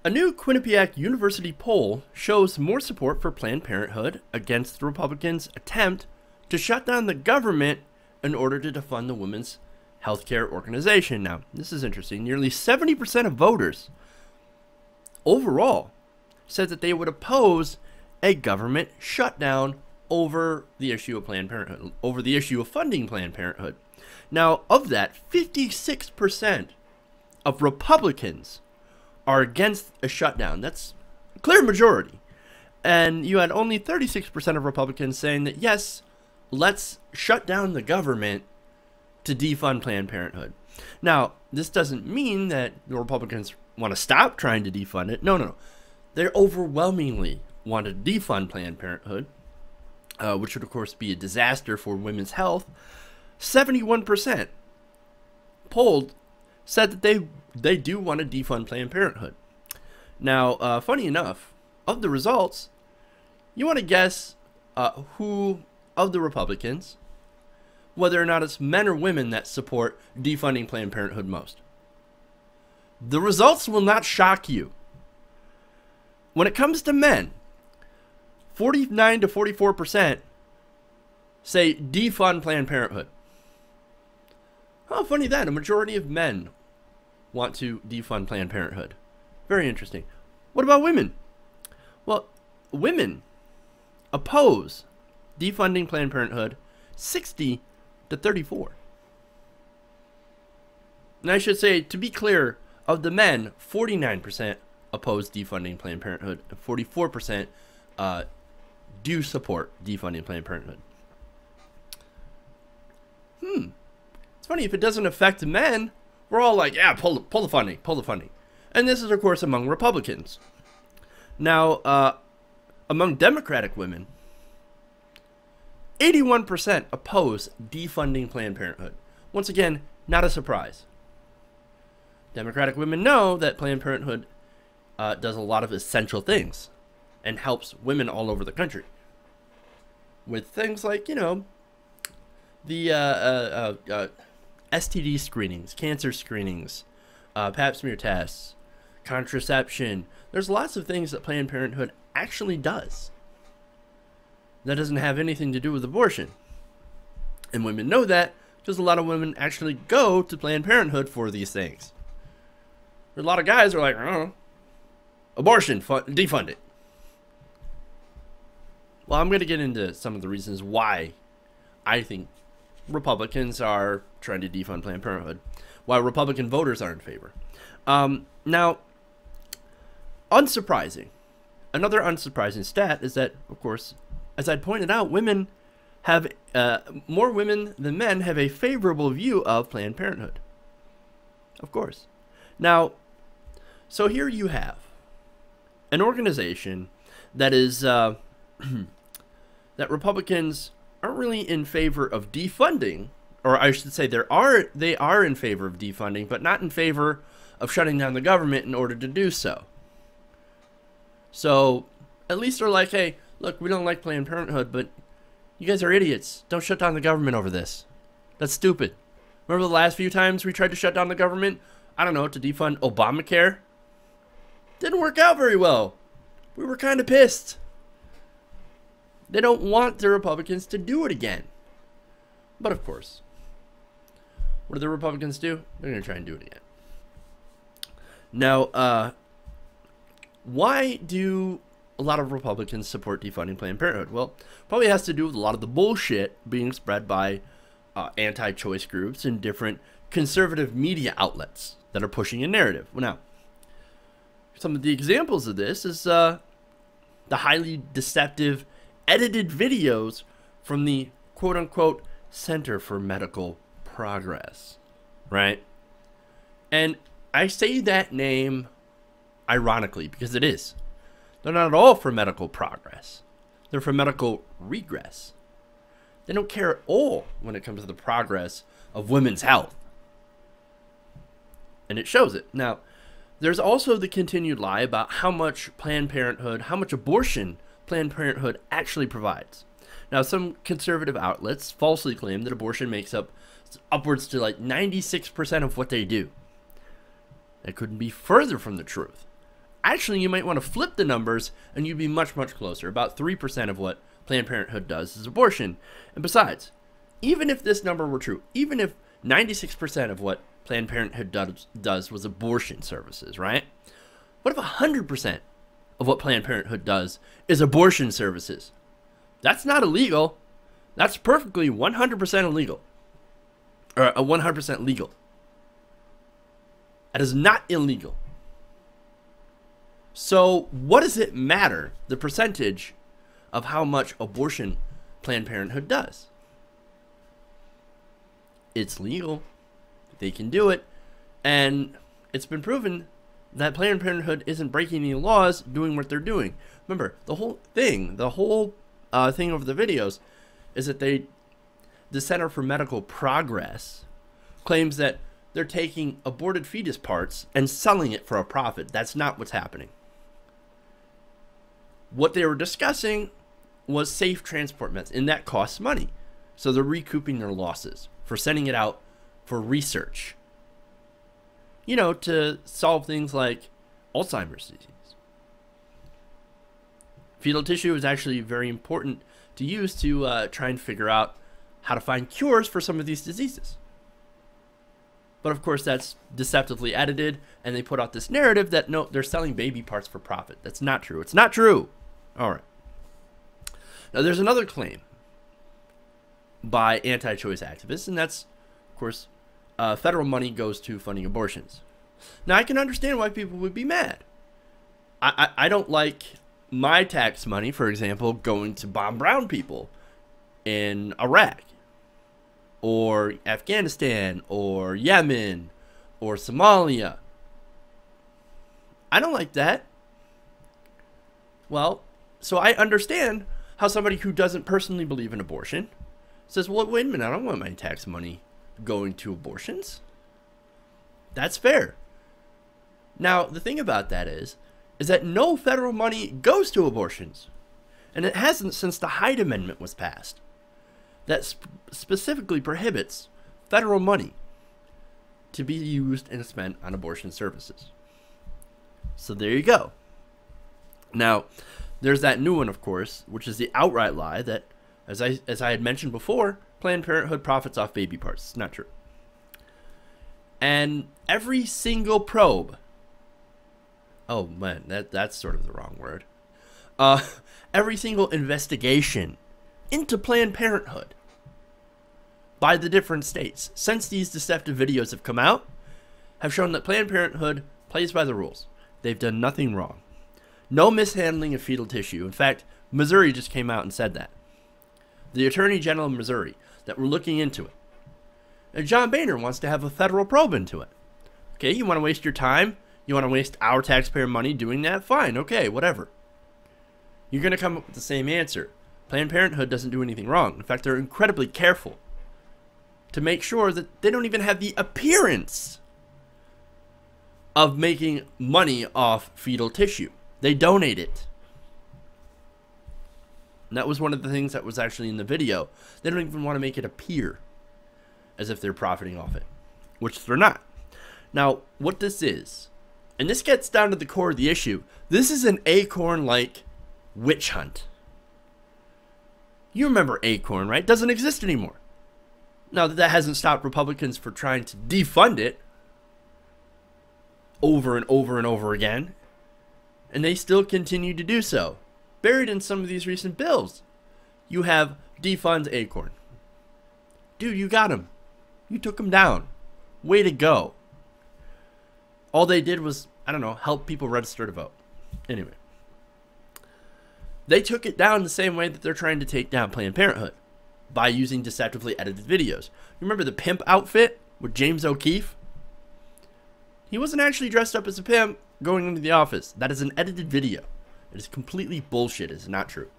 A new Quinnipiac University poll shows more support for Planned Parenthood against the Republicans' attempt to shut down the government in order to defund the women's healthcare organization. Now, this is interesting. Nearly 70% of voters overall said that they would oppose a government shutdown over the issue of Planned Parenthood, over the issue of funding Planned Parenthood. Now, of that, 56% of Republicans are against a shutdown. That's a clear majority. And you had only 36% of Republicans saying that, yes, let's shut down the government to defund Planned Parenthood. Now, this doesn't mean that the Republicans want to stop trying to defund it. No. They overwhelmingly want to defund Planned Parenthood, which would, of course, be a disaster for women's health. 71% polled said that they do want to defund Planned Parenthood. Now, funny enough, of the results, you want to guess who of the Republicans, whether or not it's men or women that support defunding Planned Parenthood most. The results will not shock you. When it comes to men, 49 to 44% say defund Planned Parenthood. How funny that, a majority of men want to defund Planned Parenthood. Very interesting. What about women? Well, women oppose defunding Planned Parenthood 60 to 34. And I should say, to be clear, of the men, 49% oppose defunding Planned Parenthood, and 44% do support defunding Planned Parenthood. It's funny, if it doesn't affect men, we're all like, yeah, pull the funding. And this is, of course, among Republicans. Now, among Democratic women, 81% oppose defunding Planned Parenthood. Once again, not a surprise. Democratic women know that Planned Parenthood does a lot of essential things and helps women all over the country with things like, you know, the STD screenings, cancer screenings, pap smear tests, contraception. There's lots of things that Planned Parenthood actually does that doesn't have anything to do with abortion. And women know that because a lot of women actually go to Planned Parenthood for these things. There's a lot of guys who are like, oh, abortion, defund it. Well, I'm going to get into some of the reasons why I think Republicans are trying to defund Planned Parenthood, why Republican voters are in favor. Now, another unsurprising stat is that, of course, as I pointed out, women have, more women than men have a favorable view of Planned Parenthood. Of course. Now, so here you have an organization that is, that Republicans aren't really in favor of defunding, or I should say they are in favor of defunding, but not in favor of shutting down the government in order to do so. So at least they're like, hey, look, we don't like Planned Parenthood, but you guys are idiots. Don't shut down the government over this. That's stupid. Remember the last few times we tried to shut down the government? I don't know, to defund Obamacare? Didn't work out very well. We were kind of pissed. They don't want the Republicans to do it again. But of course, what do the Republicans do? They're going to try and do it again. Now, why do a lot of Republicans support defunding Planned Parenthood? Well, probably has to do with a lot of the bullshit being spread by anti-choice groups and different conservative media outlets that are pushing a narrative. Well, now, some of the examples of this is the highly deceptive edited videos from the quote-unquote Center for Medical Progress, right? And I say that name ironically because it is. They're not at all for medical progress. They're for medical regress. They don't care at all when it comes to the progress of women's health. And it shows it. Now, there's also the continued lie about how much Planned Parenthood, how much abortion Planned Parenthood actually provides. Now, some conservative outlets falsely claim that abortion makes up upwards to like 96% of what they do. That couldn't be further from the truth. Actually, you might want to flip the numbers and you'd be much, much closer. About 3% of what Planned Parenthood does is abortion. And besides, even if this number were true, even if 96% of what Planned Parenthood does was abortion services, right? What if 100% of what Planned Parenthood does is abortion services? That's not illegal. That's perfectly 100% illegal. Or 100% legal. That is not illegal. So what does it matter, the percentage of how much abortion Planned Parenthood does? It's legal. They can do it. And it's been proven that Planned Parenthood isn't breaking any laws doing what they're doing. Remember, the whole thing over the videos is that the Center for Medical Progress claims that they're taking aborted fetus parts and selling it for a profit. That's not what's happening. What they were discussing was safe transport methods, and that costs money. So they're recouping their losses for sending it out for research. You know, to solve things like Alzheimer's disease. Fetal tissue is actually very important to use to try and figure out how to find cures for some of these diseases. But of course, that's deceptively edited, and they put out this narrative that, no, they're selling baby parts for profit. That's not true. It's not true. All right. Now, there's another claim by anti-choice activists, and that's, of course, federal money goes to funding abortions. Now, I can understand why people would be mad. I don't like my tax money, for example, going to bomb brown people in Iraq or Afghanistan or Yemen or Somalia. I don't like that. Well, so I understand how somebody who doesn't personally believe in abortion says, well, wait a minute, I don't want my tax money going to abortions. That's fair. Now, the thing about that is that no federal money goes to abortions. And it hasn't since the Hyde Amendment was passed. That specifically prohibits federal money to be used and spent on abortion services. So there you go. Now, there's that new one, of course, which is the outright lie that, as I had mentioned before, Planned Parenthood profits off baby parts. It's not true. And every single probe, oh man, that's sort of the wrong word. Every single investigation into Planned Parenthood by the different states since these deceptive videos have come out have shown that Planned Parenthood plays by the rules. They've done nothing wrong. No mishandling of fetal tissue. In fact, Missouri just came out and said that. The Attorney General of Missouri, that we're looking into it. And John Boehner wants to have a federal probe into it. Okay, you want to waste your time? You want to waste our taxpayer money doing that? Fine, okay, whatever. You're going to come up with the same answer. Planned Parenthood doesn't do anything wrong. In fact, they're incredibly careful to make sure that they don't even have the appearance of making money off fetal tissue. They donate it. And that was one of the things that was actually in the video. They don't even want to make it appear as if they're profiting off it, which they're not. Now, what this is, and this gets down to the core of the issue, this is an Acorn-like witch hunt. You remember Acorn, right? Doesn't exist anymore. Now, that hasn't stopped Republicans from trying to defund it over and over and over again. And they still continue to do so. Buried in some of these recent bills, you have defund Acorn. Dude, you got him. You took him down. Way to go. All they did was, I don't know, help people register to vote. Anyway. They took it down the same way that they're trying to take down Planned Parenthood. By using deceptively edited videos. You remember the pimp outfit with James O'Keefe? He wasn't actually dressed up as a pimp going into the office. That is an edited video. It is completely bullshit. It's not true.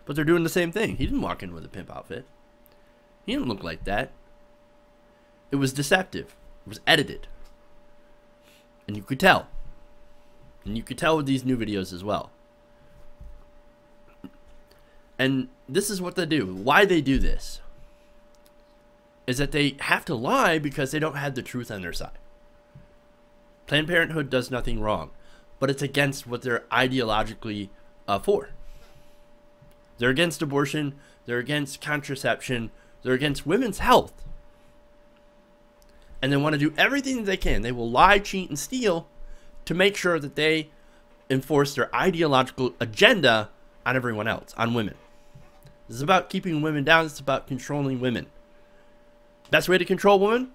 But they're doing the same thing. He didn't walk in with a pimp outfit. He didn't look like that. It was deceptive. It was edited. And you could tell. And you could tell with these new videos as well. And this is what they do. Why they do this is that they have to lie because they don't have the truth on their side. Planned Parenthood does nothing wrong. but it's against what they're ideologically for. They're against abortion. They're against contraception. They're against women's health. And they want to do everything that they can. They will lie, cheat, and steal to make sure that they enforce their ideological agenda on everyone else, on women. This is about keeping women down. It's about controlling women. Best way to control women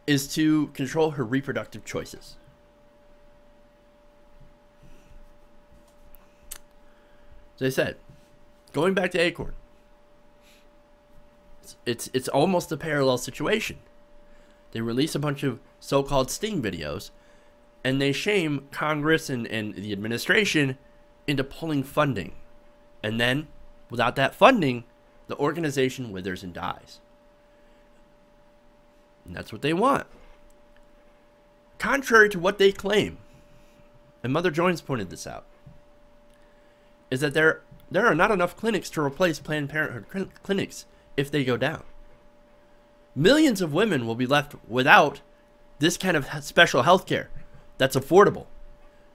is to control her reproductive choices. As I said, going back to Acorn, it's almost a parallel situation. They release a bunch of so-called sting videos, and they shame Congress and the administration into pulling funding. And then, without that funding, the organization withers and dies. And that's what they want. Contrary to what they claim, and Mother Jones pointed this out, is that there are not enough clinics to replace Planned Parenthood clinics if they go down. Millions of women will be left without this kind of special health care that's affordable.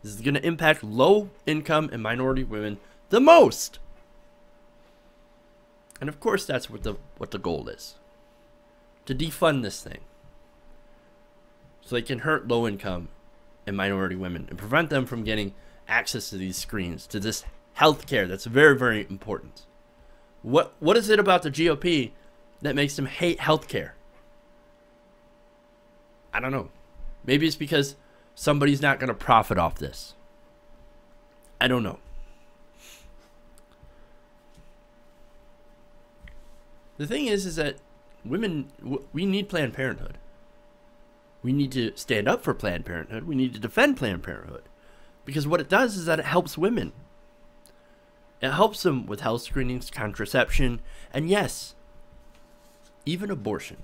This is going to impact low-income and minority women the most. And of course, that's what the goal is. To defund this thing. So they can hurt low-income and minority women and prevent them from getting access to these screens, to this health care that's very, very important. What is it about the GOP that makes them hate health care? I don't know. Maybe it's because somebody's not going to profit off this. I don't know. The thing is that women, we need Planned Parenthood. We need to stand up for Planned Parenthood. We need to defend Planned Parenthood. Because what it does is that it helps women. It helps them with health screenings, contraception, and yes, even abortion.